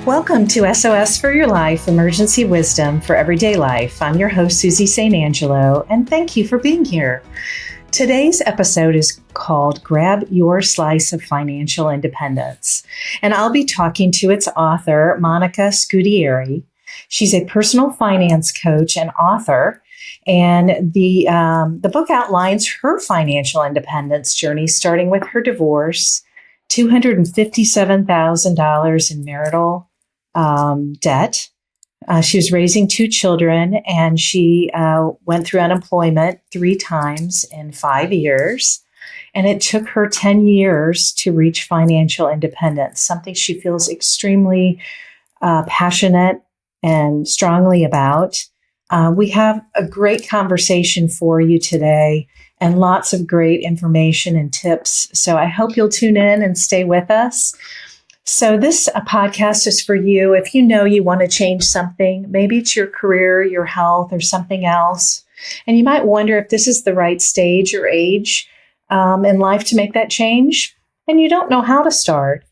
Welcome to SOS for Your Life, Emergency Wisdom for Everyday Life. I'm your host, Susie St. Angelo, and thank you for being here. Today's episode is called Grab Your Slice of Financial Independence, and I'll be talking to its author, Monica Scudieri. She's a personal finance coach and author, and the book outlines her financial independence journey, starting with her divorce, $257,000 in marital debt. She was raising two children, and she went through unemployment 3 times in 5 years. And it took her 10 years to reach financial independence, something she feels extremely passionate and strongly about. We have a great conversation for you today and lots of great information and tips. So I hope you'll tune in and stay with us. So this podcast is for you if you know you want to change something. Maybe it's your career, your health, or something else. And you might wonder if this is the right stage or age in life to make that change. And you don't know how to start.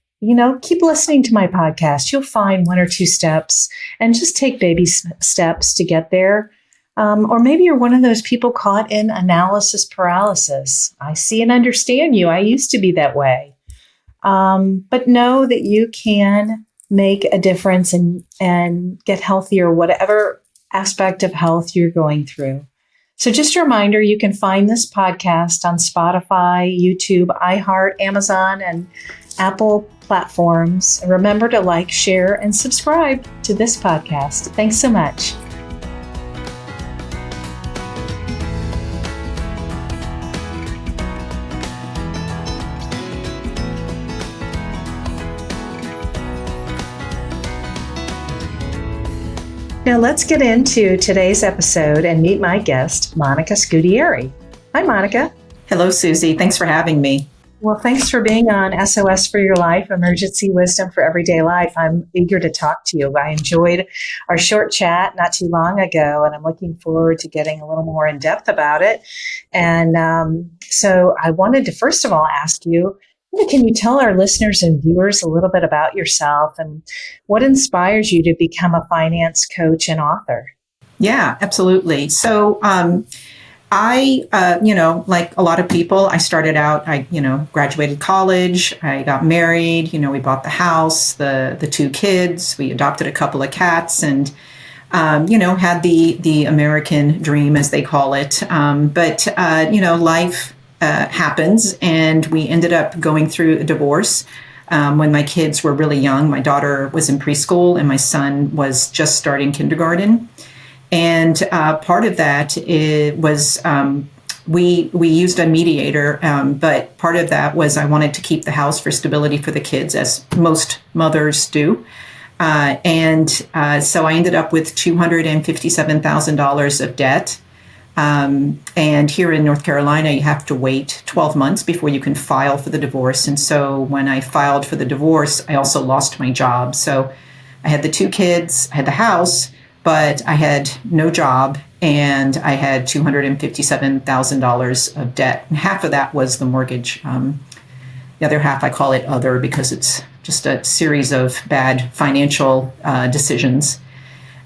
Keep listening to my podcast. You'll find 1 or 2 steps and just take baby steps to get there. Or maybe you're one of those people caught in analysis paralysis. I see and understand you. I used to be that way. But know that you can make a difference and get healthier, whatever aspect of health you're going through. So just a reminder, you can find this podcast on Spotify, YouTube, iHeart, Amazon, and Apple platforms. And remember to like, share, and subscribe to this podcast. Thanks so much. Now let's get into today's episode and meet my guest, Monica Scudieri. Hi, Monica. Hello, Susie. Thanks for having me. Well, thanks for being on SOS for Your Life, Emergency Wisdom for Everyday Life. I'm eager to talk to you. I enjoyed our short chat not too long ago, and I'm looking forward to getting a little more in depth about it. And so I wanted to, first of all, ask you, can you tell our listeners and viewers a little bit about yourself and what inspires you to become a finance coach and author? Yeah, absolutely. So I, like a lot of people, I started out, I graduated college, I got married, we bought the house, the 2 kids, we adopted a couple of cats and, had the American dream, as they call it. But life happens, and we ended up going through a divorce when my kids were really young. My daughter was in preschool and my son was just starting kindergarten. And part of that was we used a mediator, but part of that was I wanted to keep the house for stability for the kids, as most mothers do. And so I ended up with $257,000 of debt. And here in North Carolina, you have to wait 12 months before you can file for the divorce. And so when I filed for the divorce, I also lost my job. So I had the 2 kids, I had the house, but I had no job, and I had $257,000 of debt. And half of that was the mortgage. The other half, I call it other because it's just a series of bad financial decisions.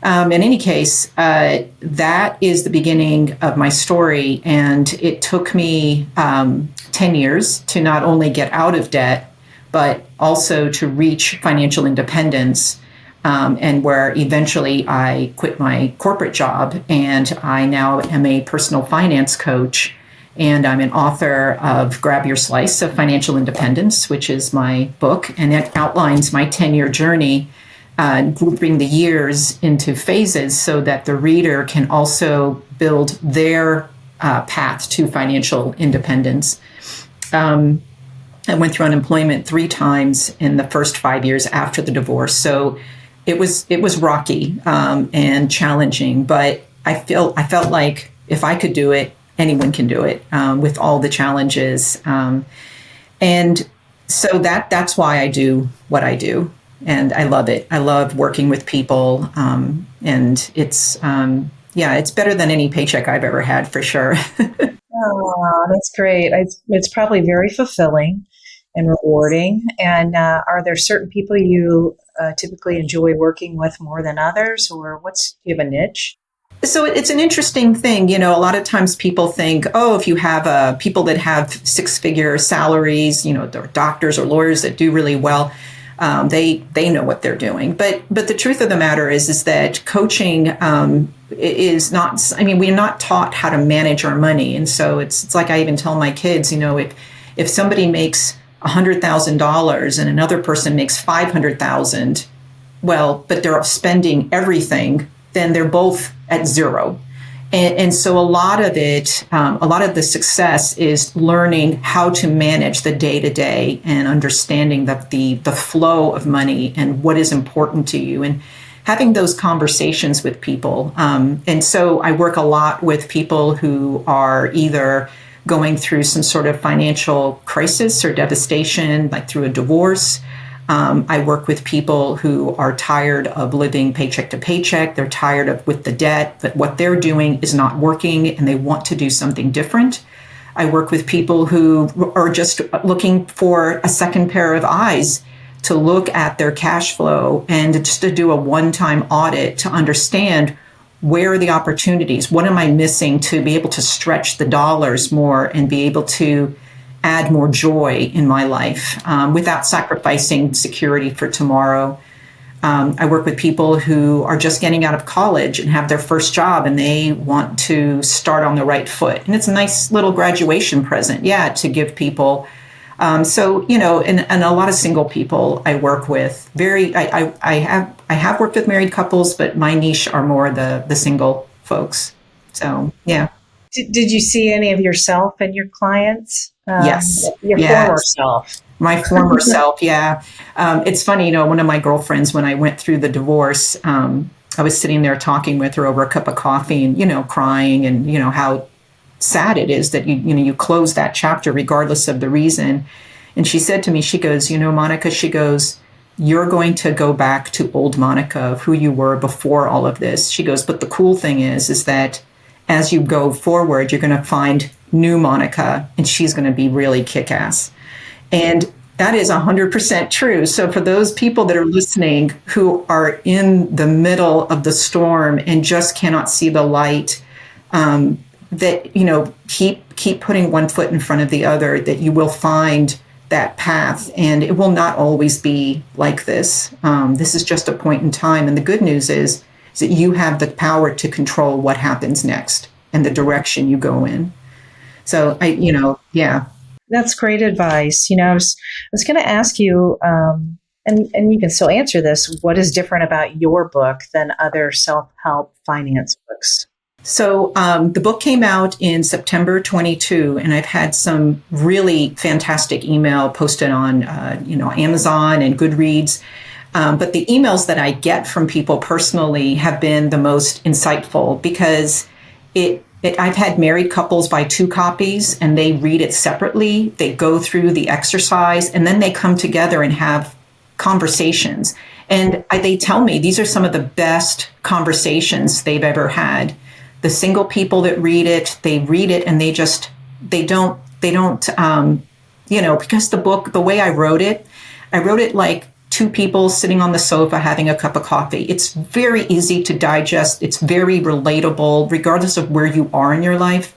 In any case, that is the beginning of my story, and it took me 10 years to not only get out of debt, but also to reach financial independence, and where eventually I quit my corporate job, and I now am a personal finance coach, and I'm an author of Grab Your Slice of Financial Independence, which is my book, and it outlines my 10-year journey, grouping the years into phases so that the reader can also build their path to financial independence. I went through unemployment 3 times in the first 5 years after the divorce. So it was rocky and challenging, but I felt like if I could do it, anyone can do it with all the challenges. And so that's why I do what I do. And I love it. I love working with people. And it's better than any paycheck I've ever had, for sure. Oh, that's great. It's probably very fulfilling and rewarding. And are there certain people you typically enjoy working with more than others, or do you have a niche? So it's an interesting thing. A lot of times people think, oh, if you have people that have six-figure salaries, they're doctors or lawyers that do really well, they know what they're doing. But the truth of the matter is that coaching is not. I mean, we're not taught how to manage our money, and so it's like I even tell my kids, if somebody makes $100,000 and another person makes 500,000, well, but they're spending everything, then they're both at zero. And so a lot of the success is learning how to manage the day to day and understanding the flow of money and what is important to you and having those conversations with people. And so I work a lot with people who are either going through some sort of financial crisis or devastation, like through a divorce. I work with people who are tired of living paycheck to paycheck. They're tired with the debt, but what they're doing is not working and they want to do something different. I work with people who are just looking for a second pair of eyes to look at their cash flow and just to do a one-time audit to understand where are the opportunities, what am I missing to be able to stretch the dollars more and be able to add more joy in my life without sacrificing security for tomorrow. I work with people who are just getting out of college and have their first job and they want to start on the right foot. And it's a nice little graduation present, to give people. And a lot of single people I work with. I have worked with married couples, but my niche are more the single folks. So, yeah. Did you see any of yourself in your clients? Yes. Your former self. My former self, yeah. It's funny, one of my girlfriends, when I went through the divorce, I was sitting there talking with her over a cup of coffee and, crying and, how sad it is that you close that chapter regardless of the reason. And she said to me, she goes, Monica, she goes, you're going to go back to old Monica of who you were before all of this. She goes, but the cool thing is that as you go forward, you're going to find new Monica and she's going to be really kick-ass. And that is 100% true. So for those people that are listening who are in the middle of the storm and just cannot see the light, that, keep putting one foot in front of the other, that you will find that path and it will not always be like this. This is just a point in time. And the good news is that you have the power to control what happens next and the direction you go in. So That's great advice. I was going to ask you, and you can still answer this, what is different about your book than other self-help finance books? So the book came out in September 22, and I've had some really fantastic email posted on, Amazon and Goodreads. But the emails that I get from people personally have been the most insightful because I've had married couples buy 2 copies and they read it separately. They go through the exercise and then they come together and have conversations. And they tell me these are some of the best conversations they've ever had. The single people that read it and they don't, because the book, the way I wrote it like 2 people sitting on the sofa having a cup of coffee. It's very easy to digest. It's very relatable, regardless of where you are in your life.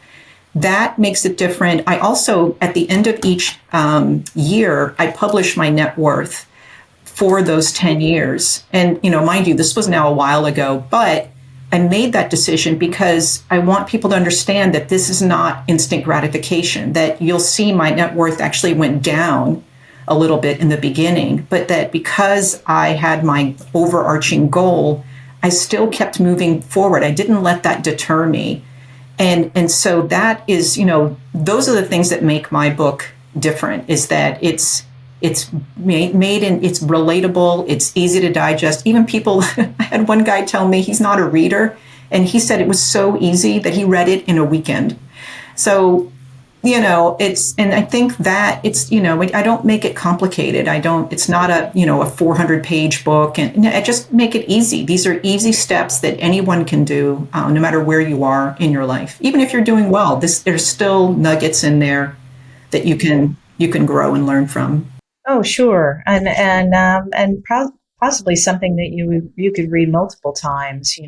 That makes it different. I also, at the end of each year, I publish my net worth for those 10 years. And, mind you, this was now a while ago, but I made that decision because I want people to understand that this is not instant gratification, that you'll see my net worth actually went down a little bit in the beginning, but that because I had my overarching goal, I still kept moving forward. I didn't let that deter me. And so that is, those are the things that make my book different, is that it's made and it's relatable, it's easy to digest. Even people, I had one guy tell me he's not a reader, and he said it was so easy that he read it in a weekend. So and I think that it's, I don't make it complicated. It's not a 400-page book, and I just make it easy. These are easy steps that anyone can do, no matter where you are in your life. Even if you're doing well, there's still nuggets in there that you can grow and learn from. Oh, sure. And possibly something that you could read multiple times,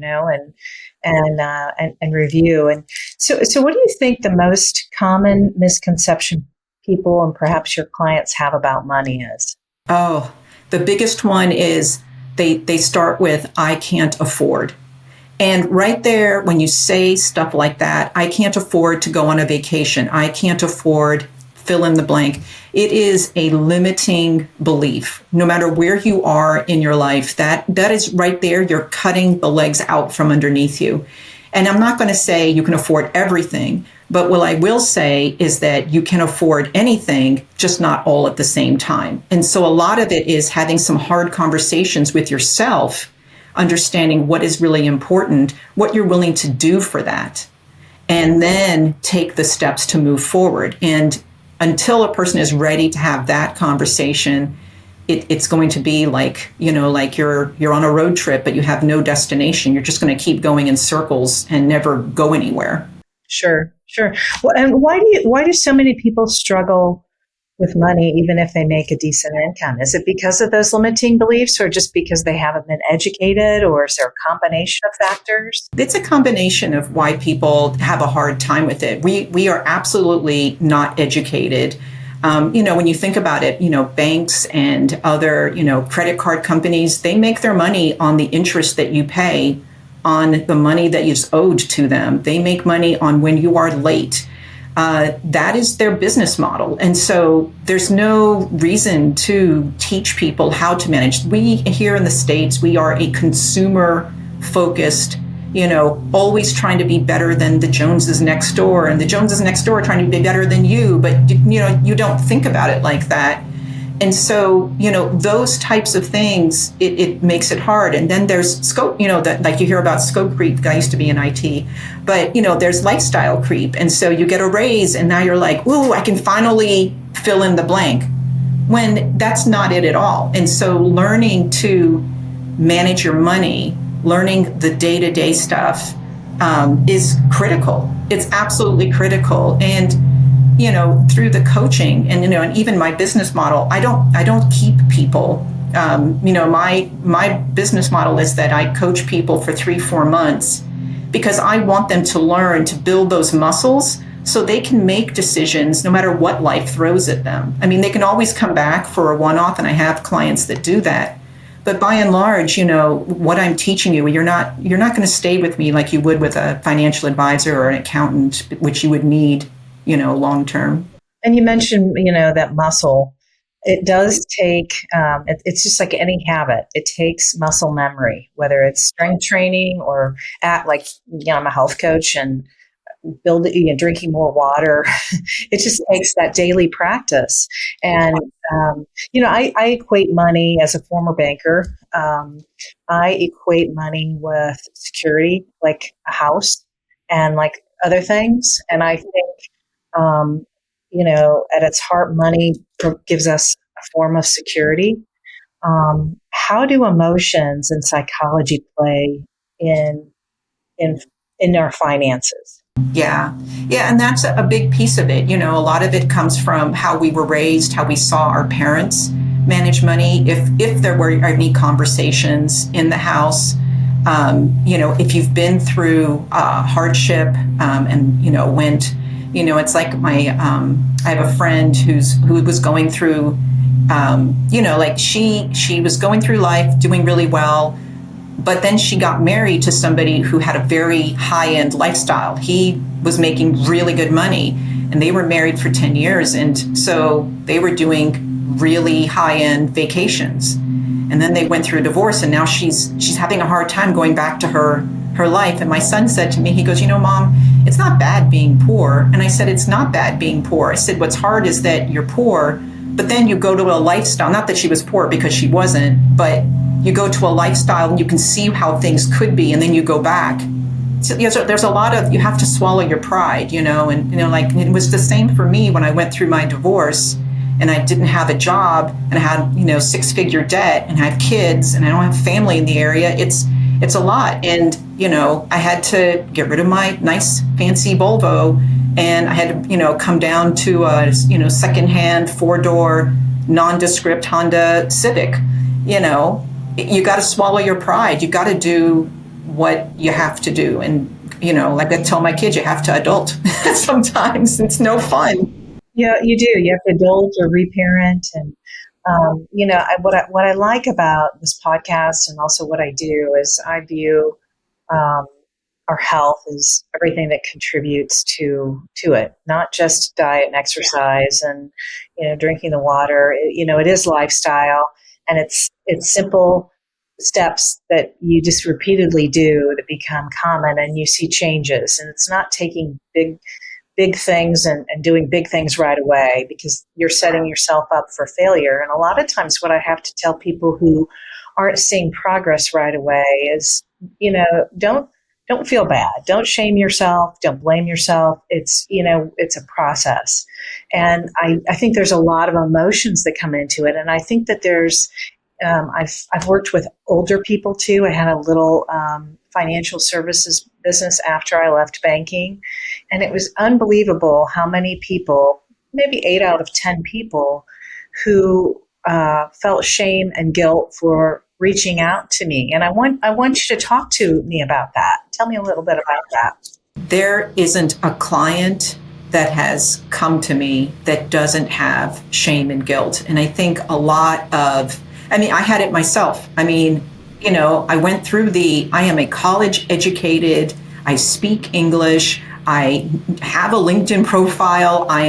and review. And so what do you think the most common misconception people and perhaps your clients have about money is? Oh, the biggest one is they start with, I can't afford. And right there, when you say stuff like that, I can't afford to go on a vacation, I can't afford fill in the blank, it is a limiting belief. No matter where you are in your life, that is right there, you're cutting the legs out from underneath you. And I'm not going to say you can afford everything, but what I will say is that you can afford anything, just not all at the same time. And so a lot of it is having some hard conversations with yourself, understanding what is really important, what you're willing to do for that, and then take the steps to move forward. And until a person is ready to have that conversation, it's going to be like, like you're on a road trip, but you have no destination. You're just going to keep going in circles and never go anywhere. Sure. Well, and why do so many people struggle with money, even if they make a decent income? Is it because of those limiting beliefs, or just because they haven't been educated, or is there a combination of factors? It's a combination of why people have a hard time with it. We are absolutely not educated. When you think about it, banks and other, credit card companies, they make their money on the interest that you pay on the money that is owed to them. They make money on when you are late. That is their business model. And so there's no reason to teach people how to manage. We here in the States, we are a consumer focused, always trying to be better than the Joneses next door, and the Joneses next door are trying to be better than you, but you don't think about it like that. And so, those types of things, it makes it hard. And then there's scope, that like you hear about scope creep. I used to be in IT, but there's lifestyle creep. And so you get a raise and now you're like, ooh, I can finally fill in the blank, when that's not it at all. And so learning to manage your money, learning the day-to-day stuff is critical. It's absolutely critical. And through the coaching and even my business model, I don't keep people. My business model is that I coach people for 3-4 months, because I want them to learn to build those muscles so they can make decisions no matter what life throws at them. I mean, they can always come back for a one-off, and I have clients that do that. But by and large, what I'm teaching you, you're not going to stay with me like you would with a financial advisor or an accountant, which you would need long term. And you mentioned, that muscle. It does take, it's just like any habit. It takes muscle memory, whether it's strength training or I'm a health coach and drinking more water. It just takes that daily practice. And, I equate money as a former banker. I equate money with security, like a house and like other things. And I think, at its heart, money gives us a form of security. How do emotions and psychology play in our finances? Yeah. And that's a big piece of it. A lot of it comes from how we were raised, how we saw our parents manage money. If there were any conversations in the house, if you've been through hardship, and went. It's like I have a friend who was going through, she was going through life doing really well, but then she got married to somebody who had a very high-end lifestyle. He was making really good money, and they were married for 10 years. And so they were doing really high-end vacations. And then they went through a divorce, and now she's having a hard time going back to her life. And my son said to me, he goes, Mom, it's not bad being poor. And I said, it's not bad being poor. I said, what's hard is that you're poor, but then you go to a lifestyle, not that she was poor because she wasn't, but you go to a lifestyle and you can see how things could be, and then you go back. So, so there's a lot of, you have to swallow your pride, and it was the same for me when I went through my divorce and I didn't have a job and I had, 6-figure debt and I have kids and I don't have family in the area. It's a lot. And, I had to get rid of my nice fancy Volvo, and I had to, come down to a, secondhand 4-door nondescript Honda Civic, you got to swallow your pride. You got to do what you have to do. And, like I tell my kids, you have to adult. Sometimes it's no fun. Yeah, you do. You have to adult or reparent, and what I like about this podcast and also what I do is I view um, our health as everything that contributes to it, not just diet and exercise and drinking the water. It is lifestyle, and it's simple steps that you just repeatedly do that become common, and you see changes. And it's not taking big things and doing big things right away, because you're setting yourself up for failure. And a lot of times what I have to tell people who aren't seeing progress right away is, don't feel bad. Don't shame yourself. Don't blame yourself. It's a process. And I think there's a lot of emotions that come into it. And I think that I've worked with older people too. I had a little financial services business after I left banking, and it was unbelievable how many people, maybe 8 out of 10 people, who felt shame and guilt for reaching out to me. And I want you to talk to me about that. Tell me a little bit about that. There isn't a client that has come to me that doesn't have shame and guilt. And I think I had it myself. I went through I am a college educated, I speak English, I have a LinkedIn profile, I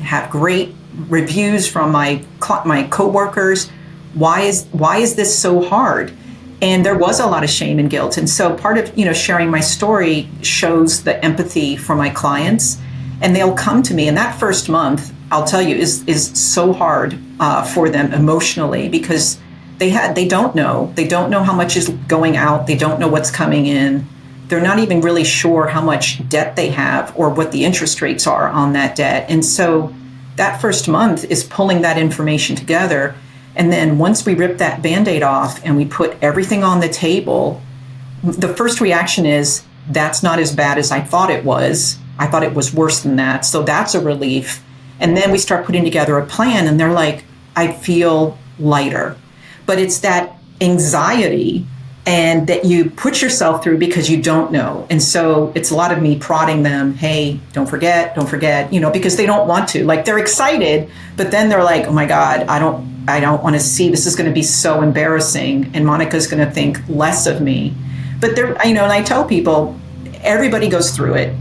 have great reviews from my coworkers. Why is this so hard? And there was a lot of shame and guilt. And so part of, sharing my story shows the empathy for my clients, and they'll come to me. And that first month, I'll tell you, is so hard for them emotionally, because they don't know how much is going out. They don't know what's coming in. They're not even really sure how much debt they have or what the interest rates are on that debt. And so that first month is pulling that information together. And then once we rip that Band-Aid off and we put everything on the table, the first reaction is, that's not as bad as I thought it was. I thought it was worse than that. So that's a relief. And then we start putting together a plan, and they're like, I feel lighter. But it's that anxiety and that you put yourself through because you don't know. And so it's a lot of me prodding them, hey, don't forget, because they don't want to. Like, they're excited, but then they're like, oh my God, I don't want to see, this is going to be so embarrassing, and Monica's going to think less of me. But and I tell people, everybody goes through it.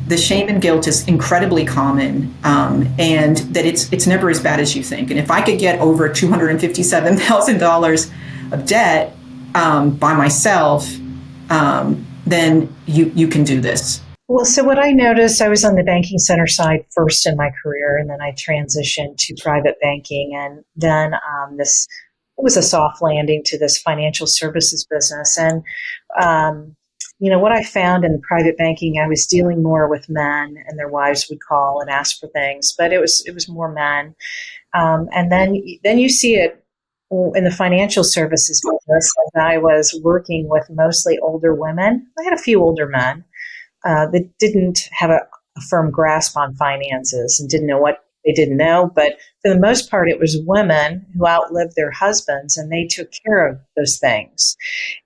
The shame and guilt is incredibly common, and that it's never as bad as you think. And if I could get over $257,000 of debt by myself, then you can do this. Well, so what I noticed, I was on the banking center side first in my career, and then I transitioned to private banking, and then it was a soft landing to this financial services business. And what I found in private banking, I was dealing more with men, and their wives would call and ask for things, but it was more men. And then you see it in the financial services business. And I was working with mostly older women. I had a few older men that didn't have a firm grasp on finances and didn't know what they didn't know. But for the most part, it was women who outlived their husbands, and they took care of those things.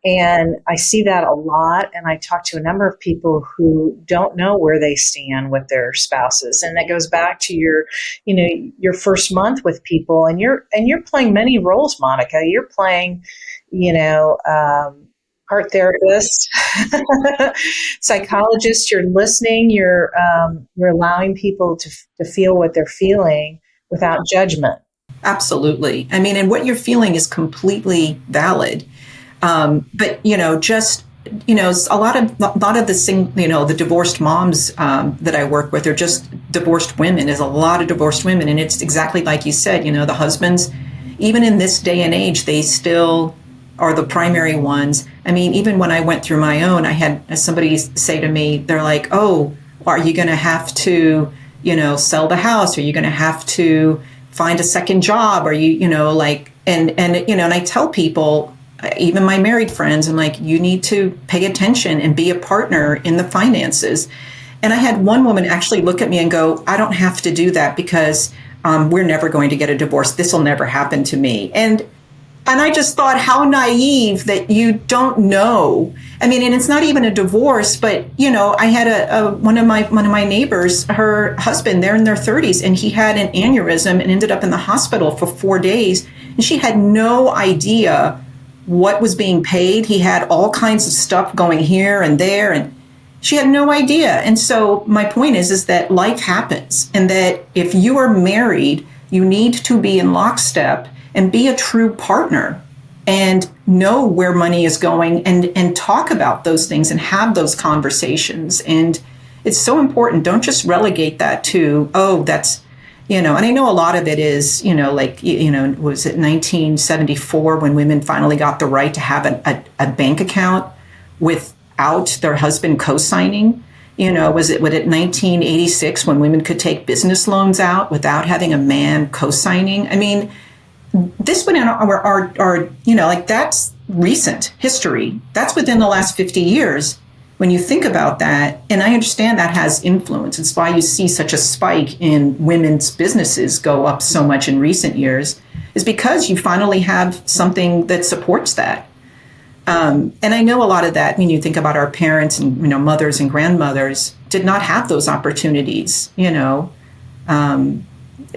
And I see that a lot. And I talk to a number of people who don't know where they stand with their spouses. And that goes back to your first month with people, and you're playing many roles, Monica. You're playing, heart therapist, psychologist. You're listening. You're allowing people to feel what they're feeling without judgment. Absolutely. And what you're feeling is completely valid. But a lot of the divorced moms that I work with are just divorced women. There's a lot of divorced women, and it's exactly like you said. The husbands, even in this day and age, they still are the primary ones. Even when I went through my own, I had somebody say to me, they're like, oh, are you going to have to, sell the house? Are you going to have to find a second job? Are you, and I tell people, even my married friends, I'm like, you need to pay attention and be a partner in the finances. And I had one woman actually look at me and go, I don't have to do that because we're never going to get a divorce. This will never happen to me. And And I just thought, how naive that you don't know. I mean, and it's not even a divorce, but I had one of my neighbors, her husband, they're in their 30s, and he had an aneurysm and ended up in the hospital for 4 days, and she had no idea what was being paid. He had all kinds of stuff going here and there, and she had no idea. And so my point is that life happens, and that if you are married, you need to be in lockstep and be a true partner and know where money is going, and talk about those things and have those conversations. And it's so important. Don't just relegate that to, oh, that's, and I know a lot of it is, was it 1974 when women finally got the right to have a bank account without their husband co-signing? Was it 1986 when women could take business loans out without having a man co-signing? I mean, this within our that's recent history. That's within the last 50 years. When you think about that, and I understand that has influence. It's why you see such a spike in women's businesses go up so much in recent years, is because you finally have something that supports that. And I know a lot of that, you think about our parents and, mothers and grandmothers did not have those opportunities,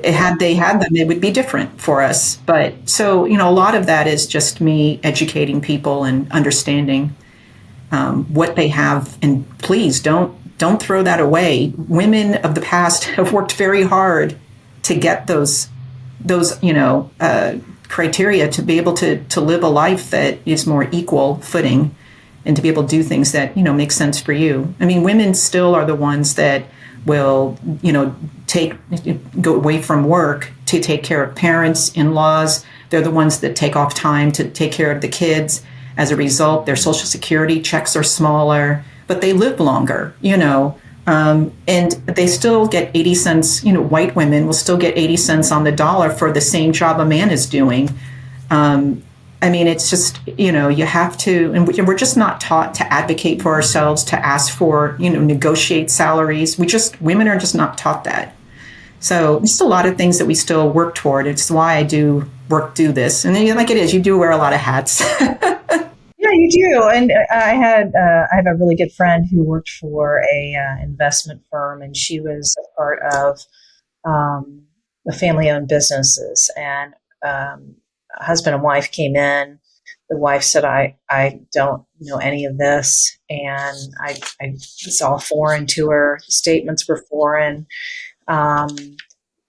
had they had them, it would be different for us. But so, a lot of that is just me educating people and understanding what they have. And please don't throw that away. Women of the past have worked very hard to get those criteria to be able to live a life that is more equal footing, and to be able to do things that, make sense for you. I mean, women still are the ones that will, go away from work to take care of parents, in-laws. They're the ones that take off time to take care of the kids. As a result, their Social Security checks are smaller, but they live longer, and they still get 80 cents, white women will still get 80 cents on the dollar for the same job a man is doing. I mean, it's just, you have to, and we're just not taught to advocate for ourselves, to ask for, negotiate salaries. Women are just not taught that. So there's a lot of things that we still work toward. It's why I do this. And then, like it is, you do wear a lot of hats. Yeah, you do. And I have a really good friend who worked for a investment firm, and she was a part of the family-owned businesses. And husband and wife came in. The wife said, I don't know any of this. And it's all foreign to her. The statements were foreign.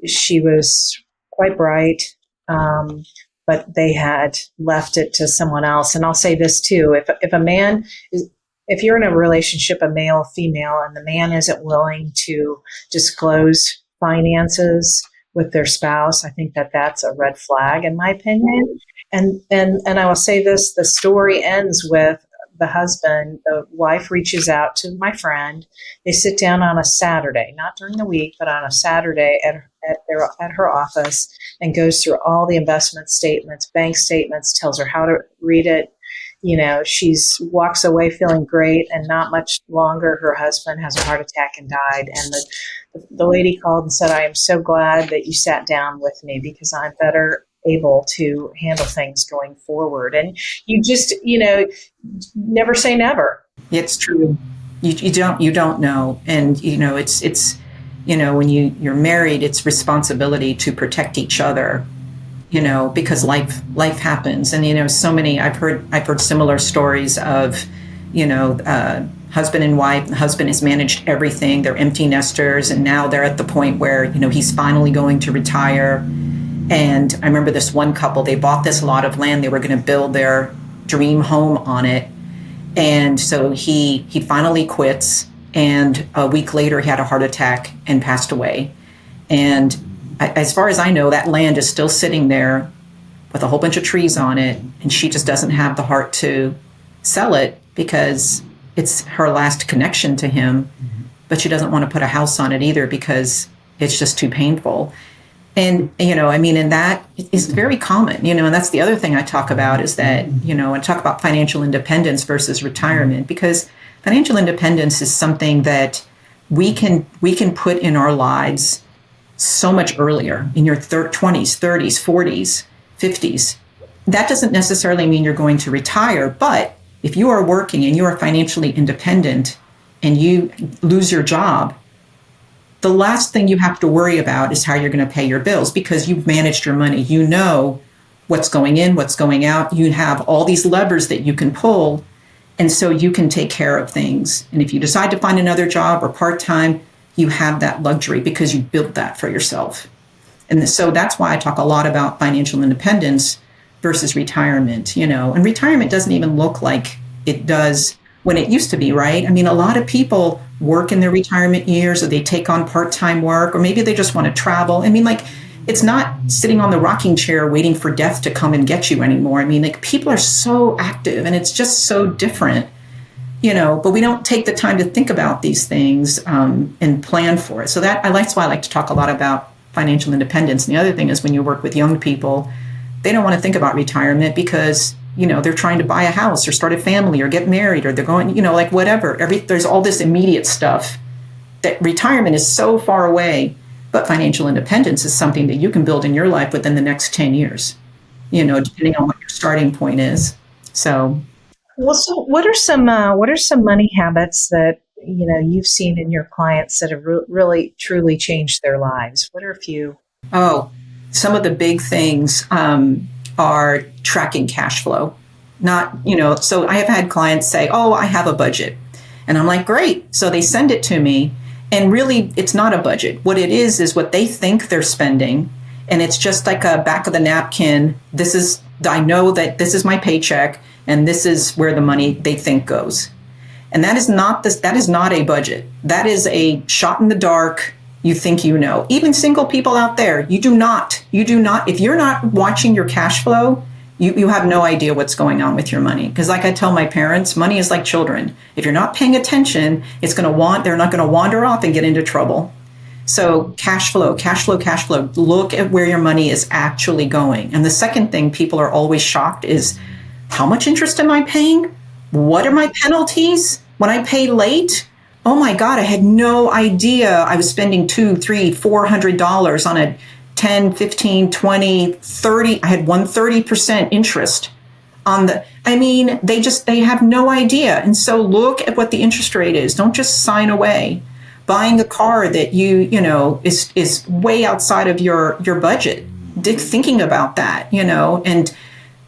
She was quite bright, but they had left it to someone else. And I'll say this too: if you're in a relationship, a male, female, and the man isn't willing to disclose finances with their spouse, I think that's a red flag, in my opinion. And I will say this: the story ends with the wife reaches out to my friend. They sit down on a Saturday, not during the week, but on a Saturday at her office, and goes through all the investment statements, bank statements, tells her how to read it. She walks away feeling great, and not much longer, her husband has a heart attack and died. And the lady called and said, I am so glad that you sat down with me, because I'm better able to handle things going forward. And you just, never say never. It's true. You don't know. And, it's when you're married, it's responsibility to protect each other, because life happens. And, so many, I've heard similar stories of, husband and wife. The husband has managed everything. They're empty nesters. And now they're at the point where, he's finally going to retire. And I remember this one couple, they bought this lot of land. They were going to build their dream home on it. And so he finally quits. And a week later, he had a heart attack and passed away. And as far as I know, that land is still sitting there with a whole bunch of trees on it. And she just doesn't have the heart to sell it, because it's her last connection to him. Mm-hmm. But she doesn't want to put a house on it either, because it's just too painful. And, and that is very common, and that's the other thing I talk about, is that, I talk about financial independence versus retirement, because financial independence is something that we can put in our lives so much earlier, in your 20s, 30s, 40s, 50s. that doesn't necessarily mean you're going to retire, but if you are working and you are financially independent and you lose your job, the last thing you have to worry about is how you're going to pay your bills, because you've managed your money. You know what's going in, what's going out. You have all these levers that you can pull, and so you can take care of things. And if you decide to find another job or part-time, you have that luxury because you built that for yourself. And so that's why I talk a lot about financial independence versus retirement, and retirement doesn't even look like it does when it used to be, right? I mean, a lot of people work in their retirement years, or they take on part-time work, or maybe they just want to travel. I mean, like, it's not sitting on the rocking chair waiting for death to come and get you anymore. I mean, like, people are so active and it's just so different, but we don't take the time to think about these things and plan for it. So that's why I like to talk a lot about financial independence. And the other thing is, when you work with young people, they don't want to think about retirement because, they're trying to buy a house or start a family or get married, or they're going, like whatever. There's all this immediate stuff that retirement is so far away, but financial independence is something that you can build in your life within the next 10 years, depending on what your starting point is. So, well, so what are some money habits that you've seen in your clients that have really truly changed their lives? What are a few? Oh, some of the big things are tracking cash flow. So I have had clients say, "Oh, I have a budget," and I'm like, "Great." So they send it to me, and really, it's not a budget. What it is what they think they're spending, and it's just like a back of the napkin. I know that this is my paycheck, and this is where the money they think goes. And that is not a budget. That is a shot in the dark. You think Even single people out there, you do not. If you're not watching your cash flow, you have no idea what's going on with your money. Because like I tell my parents, money is like children. If you're not paying attention, they're not going to wander off and get into trouble. So cash flow. Look at where your money is actually going. And the second thing people are always shocked is, how much interest am I paying? What are my penalties when I pay late? Oh my God, I had no idea I was spending $200, $300, $400 on a 10, 15, 20, 30. I had 130% interest on they have no idea. And so look at what the interest rate is. Don't just sign away. Buying a car that is way outside of your budget. Thinking about that, and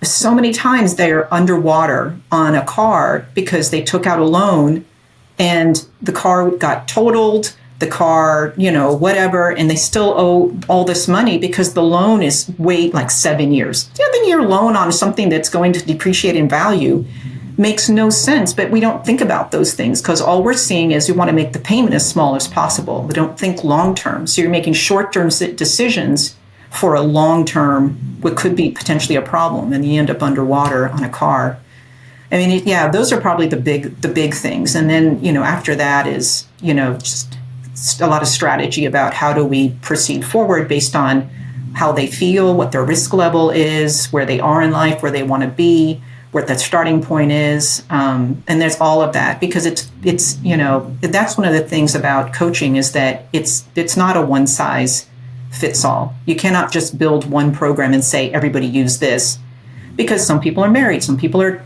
so many times they're underwater on a car because they took out a loan and the car got totaled, the car, whatever, and they still owe all this money because the loan is like 7 years. 7-year loan on something that's going to depreciate in value makes no sense, but we don't think about those things because all we're seeing is we want to make the payment as small as possible. We don't think long-term. So you're making short-term decisions for a long-term, what could be potentially a problem, and you end up underwater on a car. Those are probably the big things. And then, after that is, just a lot of strategy about how do we proceed forward based on how they feel, what their risk level is, where they are in life, where they want to be, what that starting point is. And there's all of that because it's that's one of the things about coaching is that it's not a one size fits all. You cannot just build one program and say, everybody use this. Because some people are married, some people are,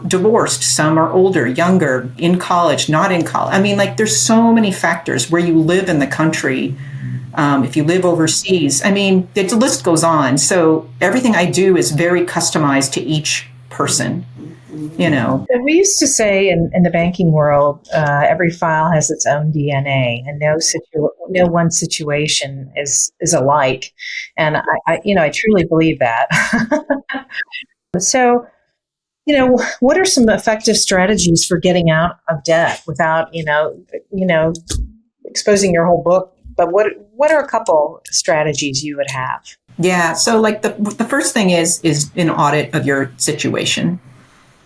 divorced, some are older, younger, in college, not in college. There's so many factors where you live in the country. If you live overseas, the list goes on. So everything I do is very customized to each person, We used to say in the banking world, every file has its own DNA, and no one situation is alike. And I truly believe that. So, what are some effective strategies for getting out of debt without, exposing your whole book? But what are a couple strategies you would have? Yeah. So like the first thing is an audit of your situation.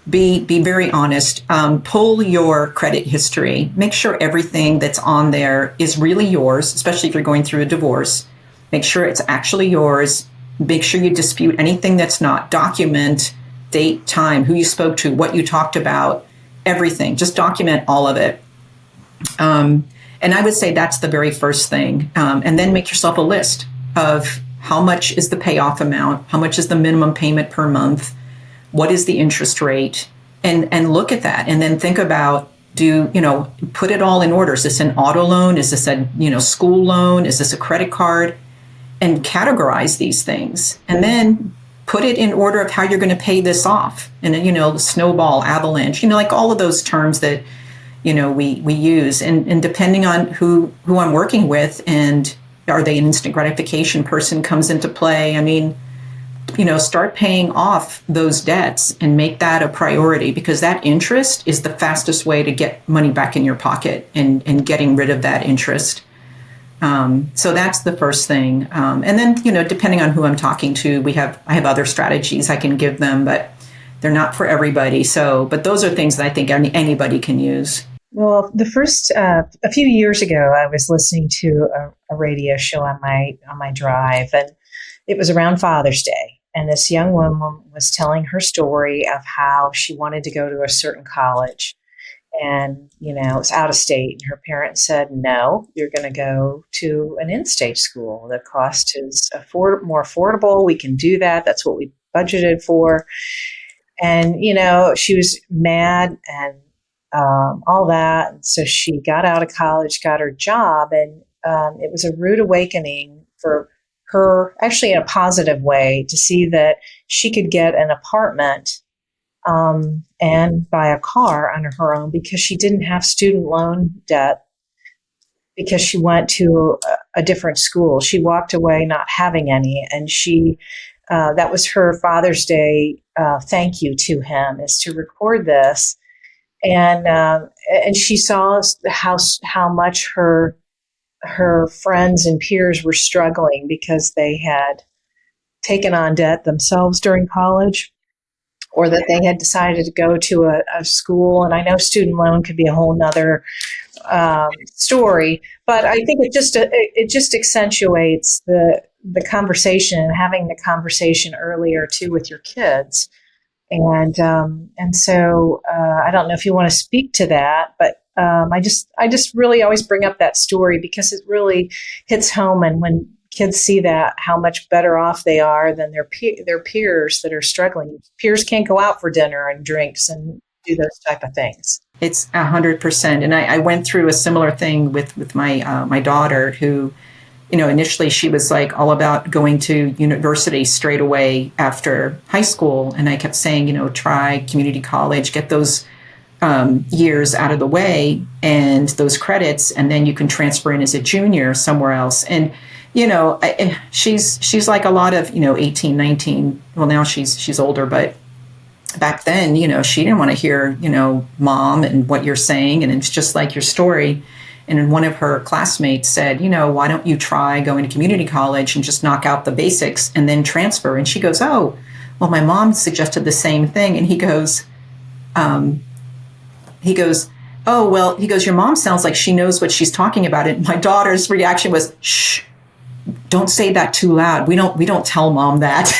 Be very honest. Pull your credit history. Make sure everything that's on there is really yours, especially if you're going through a divorce. Make sure it's actually yours. Make sure you dispute anything that's not. Document date, time, who you spoke to, what you talked about, everything. Just document all of it. And I would say that's the very first thing. And then make yourself a list of how much is the payoff amount? How much is the minimum payment per month? What is the interest rate? And look at that. And then think about, put it all in order. Is this an auto loan? Is this a, school loan? Is this a credit card? And categorize these things. And then put it in order of how you're going to pay this off. And, the snowball, avalanche, like all of those terms that, we use. And depending on who I'm working with, and are they an instant gratification person, comes into play. I mean, start paying off those debts and make that a priority, because that interest is the fastest way to get money back in your pocket, and getting rid of that interest. So that's the first thing. And then, depending on who I'm talking to, I have other strategies I can give them, but they're not for everybody. But those are things that I think anybody can use. Well, a few years ago, I was listening to a radio show on my drive, and it was around Father's Day. And this young woman was telling her story of how she wanted to go to a certain college. And, it was out of state. And her parents said, no, you're going to go to an in-state school. The cost is more affordable. We can do that. That's what we budgeted for. And, she was mad and all that. And so she got out of college, got her job. And it was a rude awakening for her, actually in a positive way, to see that she could get an apartment and buy a car on her own, because she didn't have student loan debt, because she went to a different school. She walked away not having any, and that was her Father's Day thank you to him, is to record this, and she saw how much her friends and peers were struggling because they had taken on debt themselves during college, or that they had decided to go to a school. And I know student loan could be a whole nother story, but I think it just accentuates the conversation, having the conversation earlier too with your kids. And so I don't know if you want to speak to that, but I just really always bring up that story because it really hits home. And when kids see that, how much better off they are than their peers that are struggling. Peers can't go out for dinner and drinks and do those type of things. It's 100%. And I went through a similar thing with my daughter, who, initially she was like all about going to university straight away after high school. And I kept saying, try community college, get those years out of the way and those credits, and then you can transfer in as a junior somewhere else. And she's like a lot of 18, 19. Well, now she's older, but back then she didn't want to hear mom and what you're saying, and it's just like your story. And one of her classmates said, why don't you try going to community college and just knock out the basics and then transfer? And she goes, oh, well, my mom suggested the same thing. And he goes, oh, well, your mom sounds like she knows what she's talking about. And my daughter's reaction was, shh, don't say that too loud. We don't tell mom that.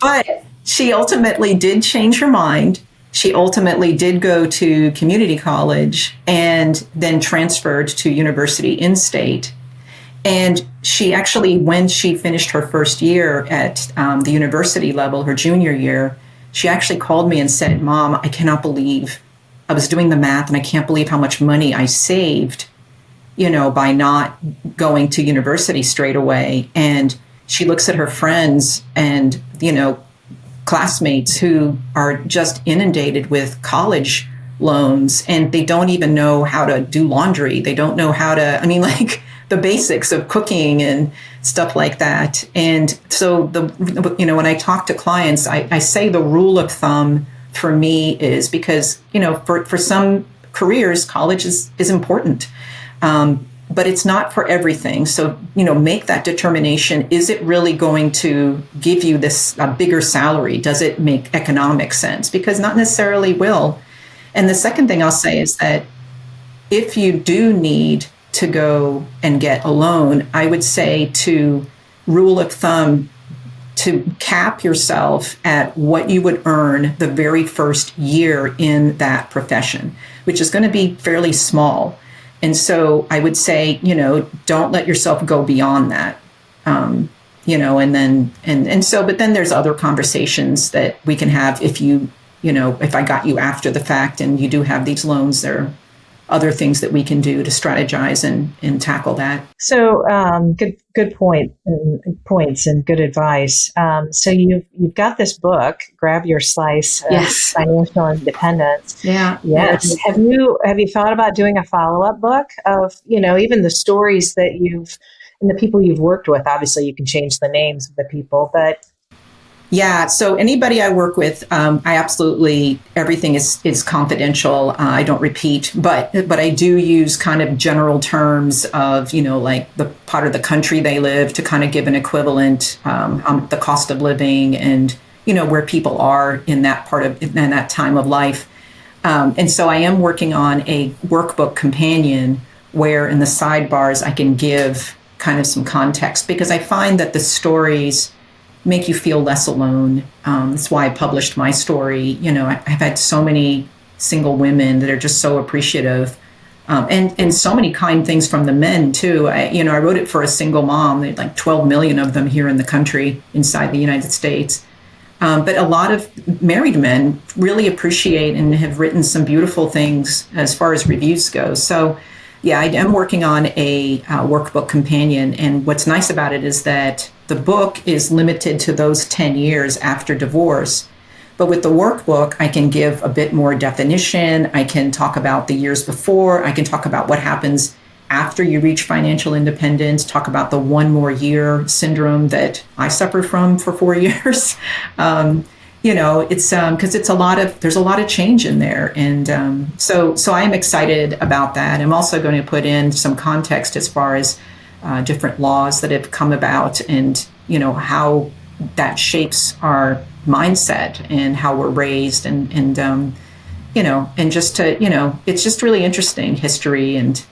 But she ultimately did change her mind. She ultimately did go to community college and then transferred to university in state. And she actually, when she finished her first year at the university level, her junior year, she actually called me and said, Mom, I cannot believe, I was doing the math and I can't believe how much money I saved, by not going to university straight away. And she looks at her friends and, classmates who are just inundated with college loans, and they don't even know how to do laundry. They don't know how to, the basics of cooking and stuff like that. And so when I talk to clients, I say the rule of thumb for me is, because, for some careers, college is important. But it's not for everything. So, make that determination. Is it really going to give you this bigger salary? Does it make economic sense? Because not necessarily will. And the second thing I'll say is that if you do need to go and get a loan, I would say, to rule of thumb, to cap yourself at what you would earn the very first year in that profession, which is going to be fairly small. And so I would say, don't let yourself go beyond that. but then there's other conversations that we can have if I got you after the fact and you do have these loans, there are other things that we can do to strategize and tackle that. So good points and good advice. So you've got this book, Grab Your Slice, Yes. Financial Independence. Yeah. Yes. Have you thought about doing a follow-up book of, even the stories that and the people you've worked with? Obviously you can change the names of the people, but yeah. So anybody I work with, everything is confidential. I don't repeat, but I do use kind of general terms of, like the part of the country they live to kind of give an equivalent, the cost of living and, where people are in that in that time of life. And so I am working on a workbook companion where in the sidebars I can give kind of some context, because I find that the stories make you feel less alone. That's why I published my story. I've had so many single women that are just so appreciative, and so many kind things from the men too. I wrote it for a single mom. There's like 12 million of them here in the country inside the United States. But a lot of married men really appreciate and have written some beautiful things as far as reviews go. So yeah, I am working on a workbook companion. And what's nice about it is that the book is limited to those 10 years after divorce. But with the workbook, I can give a bit more definition. I can talk about the years before. I can talk about what happens after you reach financial independence, talk about the one more year syndrome that I suffered from for 4 years. It's because there's a lot of change in there. And so I am excited about that. I'm also going to put in some context as far as different laws that have come about and, how that shapes our mindset and how we're raised and just to, it's just really interesting history and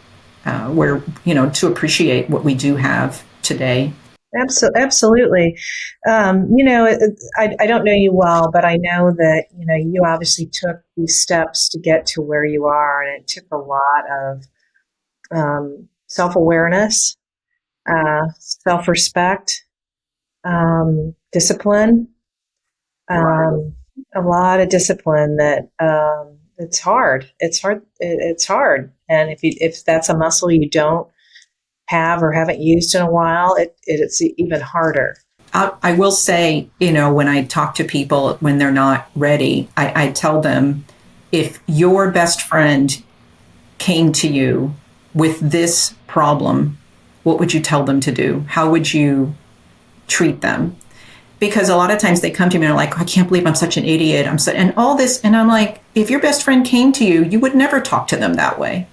where, to appreciate what we do have today. Absolutely. I don't know you well, but I know that, you obviously took these steps to get to where you are, and it took a lot of self-awareness, self-respect, discipline, a lot of discipline that it's hard. It's hard. And if that's a muscle you don't have or haven't used in a while, it's even harder. I will say, when I talk to people when they're not ready, I tell them, if your best friend came to you with this problem, what would you tell them to do? How would you treat them? Because a lot of times they come to me and are like, I can't believe I'm such an idiot. And all this. And I'm like, if your best friend came to you, you would never talk to them that way.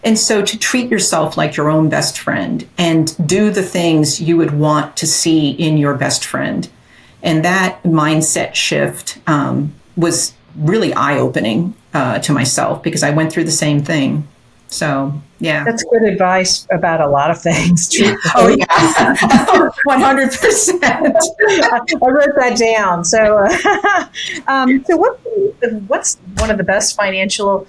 And so to treat yourself like your own best friend and do the things you would want to see in your best friend. And that mindset shift was really eye-opening to myself, because I went through the same thing. So, yeah. That's good advice about a lot of things. Oh, yeah. 100%. I wrote that down. So, so what's one of the best financial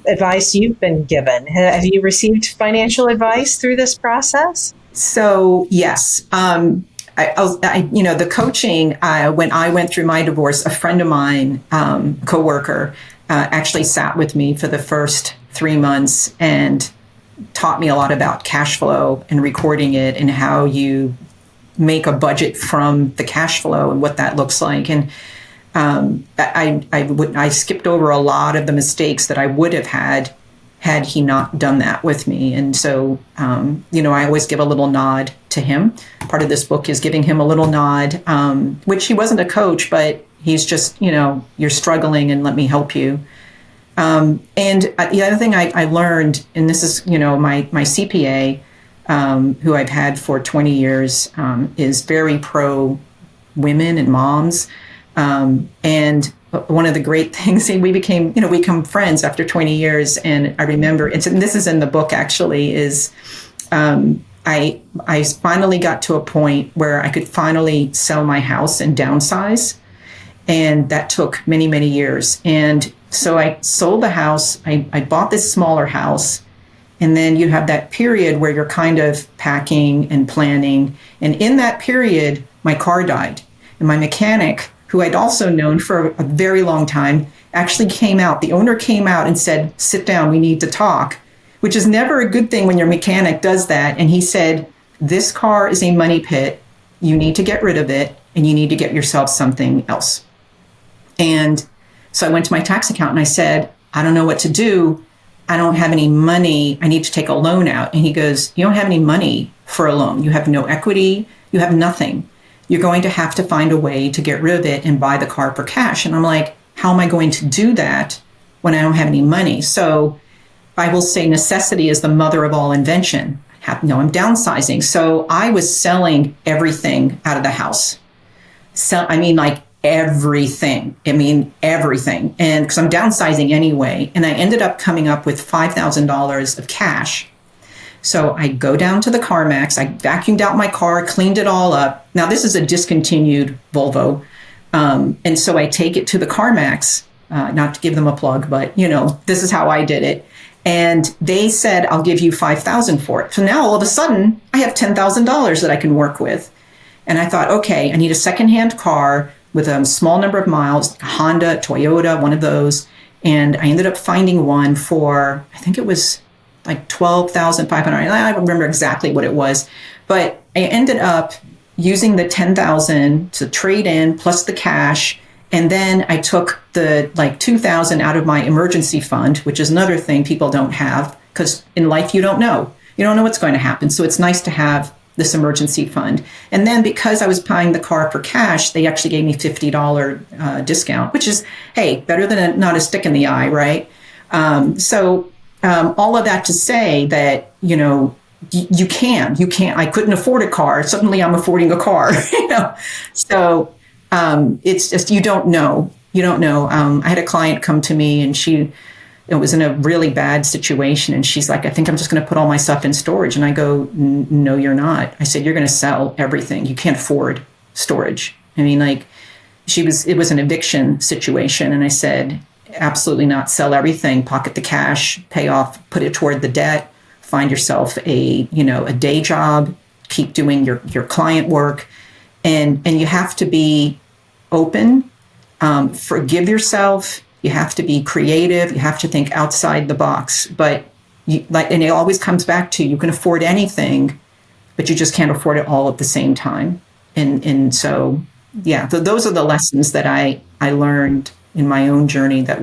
advice you've been given? Have you received financial advice through this process? So yes, the coaching, when I went through my divorce, a friend of mine, coworker, actually sat with me for the first 3 months and taught me a lot about cash flow and recording it and how you make a budget from the cash flow and what that looks like. And I skipped over a lot of the mistakes that I would have had he not done that with me. And so, I always give a little nod to him. Part of this book is giving him a little nod, which he wasn't a coach, but he's just, you're struggling and let me help you. And the other thing I learned, and this is, my CPA, who I've had for 20 years, is very pro women and moms. And one of the great things, we become friends after 20 years. And I remember, and this is in the book actually, is I finally got to a point where I could finally sell my house and downsize. And that took many, many years. And so I sold the house. I bought this smaller house. And then you have that period where you're kind of packing and planning. And in that period, my car died. And my mechanic, who I'd also known for a very long time, actually came out. The owner came out and said, sit down, we need to talk, which is never a good thing when your mechanic does that. And he said, this car is a money pit. You need to get rid of it, and you need to get yourself something else. And so I went to my tax accountant and I said, I don't know what to do. I don't have any money. I need to take a loan out. And he goes, you don't have any money for a loan. You have no equity. You have nothing. You're going to have to find a way to get rid of it and buy the car for cash. And I'm like, how am I going to do that when I don't have any money? So I will say necessity is the mother of all invention. I'm downsizing. So I was selling everything out of the house. So, like everything. Everything. And because I'm downsizing anyway. And I ended up coming up with $5,000 of cash. So I go down to the CarMax. I vacuumed out my car, cleaned it all up. Now, this is a discontinued Volvo. And so I take it to the CarMax, not to give them a plug, but, this is how I did it. And they said, I'll give you $5,000 for it. So now all of a sudden I have $10,000 that I can work with. And I thought, okay, I need a secondhand car with a small number of miles, like a Honda, Toyota, one of those. And I ended up finding one for, I think it was like $12,500. I don't remember exactly what it was, but I ended up using the $10,000 to trade in plus the cash. And then I took the $2,000 out of my emergency fund, which is another thing people don't have, because in life you don't know. You don't know what's going to happen. So it's nice to have this emergency fund. And then because I was buying the car for cash, they actually gave me $50 discount, which is, hey, better than not a stick in the eye, right? So all of that to say that, you can, I couldn't afford a car. Suddenly I'm affording a car, So it's just, you don't know. I had a client come to me and she was in a really bad situation. And she's like, I think I'm just going to put all my stuff in storage. And I go, no, you're not. I said, you're going to sell everything. You can't afford storage. It was an eviction situation. And I said, absolutely not. Sell everything, pocket the cash, pay off, put it toward the debt, find yourself a day job, keep doing your client work. And you have to be open, forgive yourself. You have to be creative. You have to think outside the box. But and it always comes back to, you can afford anything, but you just can't afford it all at the same time. And so, yeah, those are the lessons that I learned in my own journey that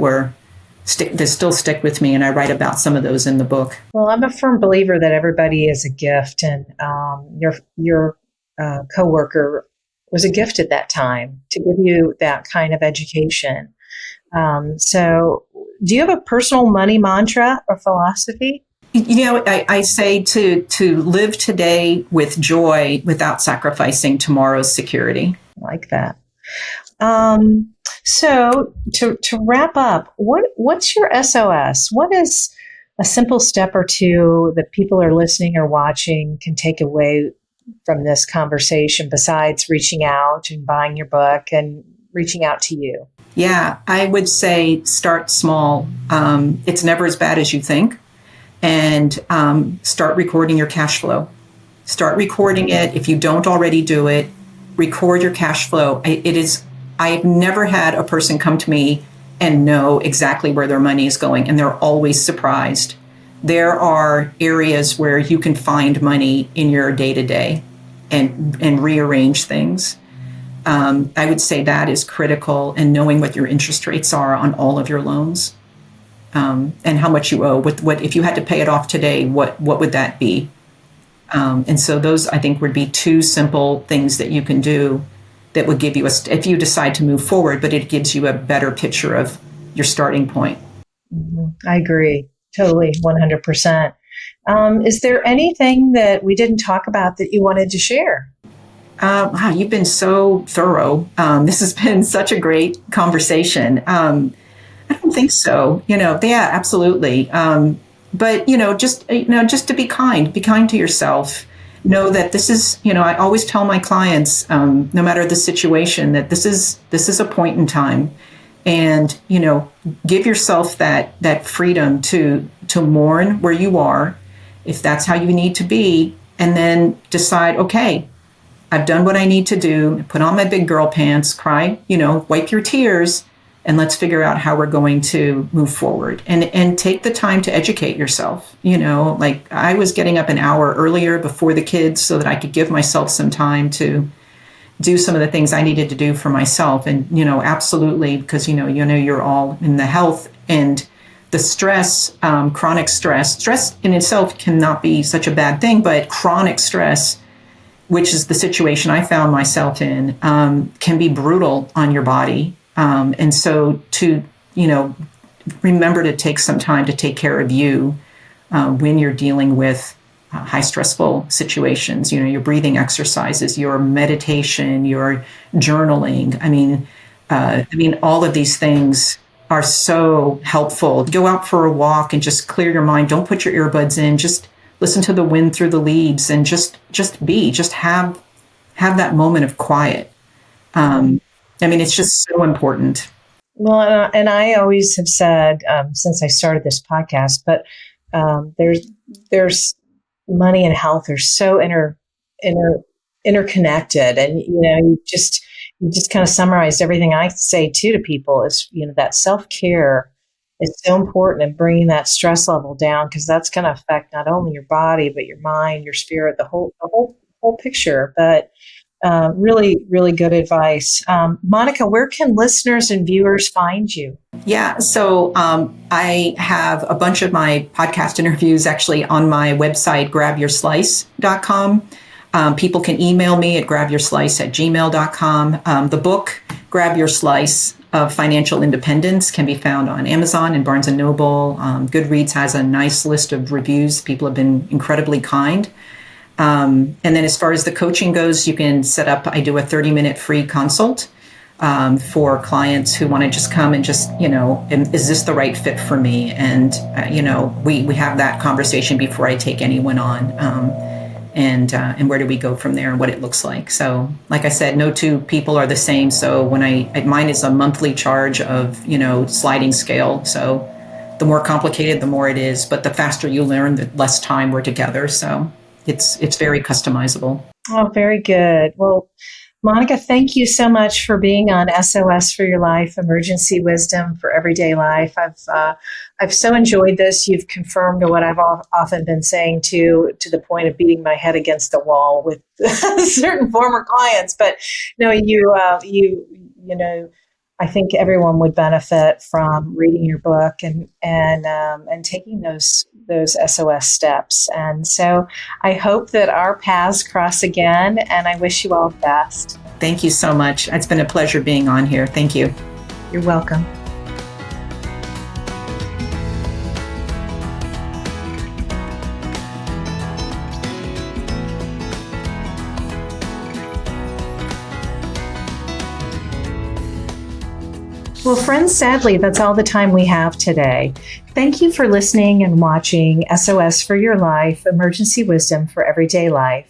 still stick with me. And I write about some of those in the book. Well, I'm a firm believer that everybody is a gift, and your coworker was a gift at that time to give you that kind of education. So do you have a personal money mantra or philosophy? I say to live today with joy without sacrificing tomorrow's security. I like that. So to wrap up, what's your SOS? What is a simple step or two that people are listening or watching can take away from this conversation besides reaching out and buying your book and reaching out to you? Yeah, I would say start small. It's never as bad as you think. And start recording your cash flow. Start recording it. If you don't already do it, record your cash flow. I've never had a person come to me and know exactly where their money is going, and they're always surprised. There are areas where you can find money in your day-to-day and rearrange things. I would say that is critical, and knowing what your interest rates are on all of your loans, and how much you owe. What if you had to pay it off today? What would that be? And so those, I think, would be two simple things that you can do that would give you if you decide to move forward, but it gives you a better picture of your starting point. Mm-hmm. I agree. Totally. 100%. Is there anything that we didn't talk about that you wanted to share? Wow, you've been so thorough. This has been such a great conversation. I don't think so. Yeah, absolutely. But just to be kind to yourself. Know that this is, I always tell my clients, no matter the situation, that this is a point in time, and give yourself that freedom to mourn where you are, if that's how you need to be, and then decide, okay, I've done what I need to do, put on my big girl pants, cry, wipe your tears, and let's figure out how we're going to move forward, and take the time to educate yourself. Like I was getting up an hour earlier before the kids so that I could give myself some time to do some of the things I needed to do for myself. And, absolutely, because, you're all in the health and the stress, chronic stress in itself cannot be such a bad thing, but chronic stress, which is the situation I found myself in, can be brutal on your body. And so to, remember to take some time to take care of you when you're dealing with high stressful situations, your breathing exercises, your meditation, your journaling. I mean, all of these things are so helpful. Go out for a walk and just clear your mind. Don't put your earbuds in. Just listen to the wind through the leaves and just have that moment of quiet. It's just so important. Well, and I always have said, since I started this podcast, but there's money and health are so interconnected, and you just kind of summarized everything I say to people is that self-care is so important in bringing that stress level down, because that's going to affect not only your body but your mind, your spirit, the whole picture. But really, really good advice. Monica, where can listeners and viewers find you? Yeah, so I have a bunch of my podcast interviews actually on my website, GrabYourSlice.com. People can email me at GrabYourSlice@gmail.com. The book, Grab Your Slice of Financial Independence, can be found on Amazon and Barnes & Noble. Goodreads has a nice list of reviews. People have been incredibly kind. And then as far as the coaching goes, you can set up, I do a 30-minute free consult for clients who want to just come and just, is this the right fit for me? And, we have that conversation before I take anyone on, and where do we go from there and what it looks like. So like I said, no two people are the same. So mine is a monthly charge of, sliding scale. So the more complicated, the more it is, but the faster you learn, the less time we're together. So it's very customizable. Oh, very good. Well, Monica, thank you so much for being on SOS for Your Life, Emergency Wisdom for Everyday Life. I've so enjoyed this. You've confirmed what I've often been saying to the point of beating my head against the wall with certain former clients. But no, I think everyone would benefit from reading your book and taking those SOS steps. And so I hope that our paths cross again, and I wish you all the best. Thank you so much. It's been a pleasure being on here. Thank you. You're welcome. Well, friends, sadly, that's all the time we have today. Thank you for listening and watching SOS for Your Life, Emergency Wisdom for Everyday Life.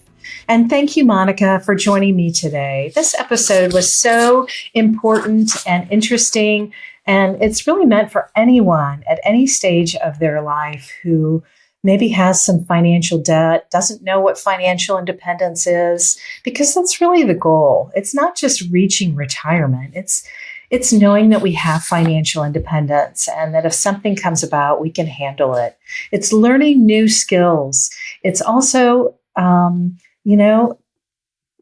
And thank you, Monica, for joining me today. This episode was so important and interesting, and it's really meant for anyone at any stage of their life who maybe has some financial debt, doesn't know what financial independence is, because that's really the goal. It's not just reaching retirement. It's knowing that we have financial independence and that if something comes about, we can handle it. It's learning new skills. It's also,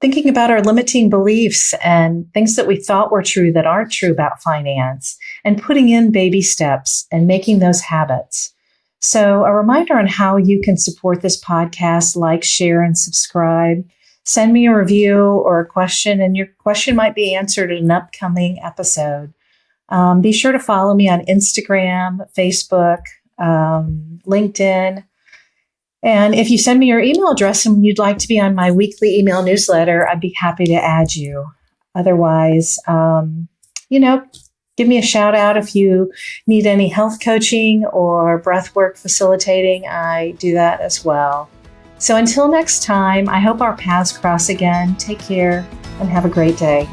thinking about our limiting beliefs and things that we thought were true that aren't true about finance, and putting in baby steps and making those habits. So a reminder on how you can support this podcast: like, share, and subscribe. Send me a review or a question, and your question might be answered in an upcoming episode. Be sure to follow me on Instagram, Facebook, LinkedIn. And if you send me your email address and you'd like to be on my weekly email newsletter, I'd be happy to add you. Otherwise, give me a shout out if you need any health coaching or breathwork facilitating. I do that as well. So until next time, I hope our paths cross again. Take care and have a great day.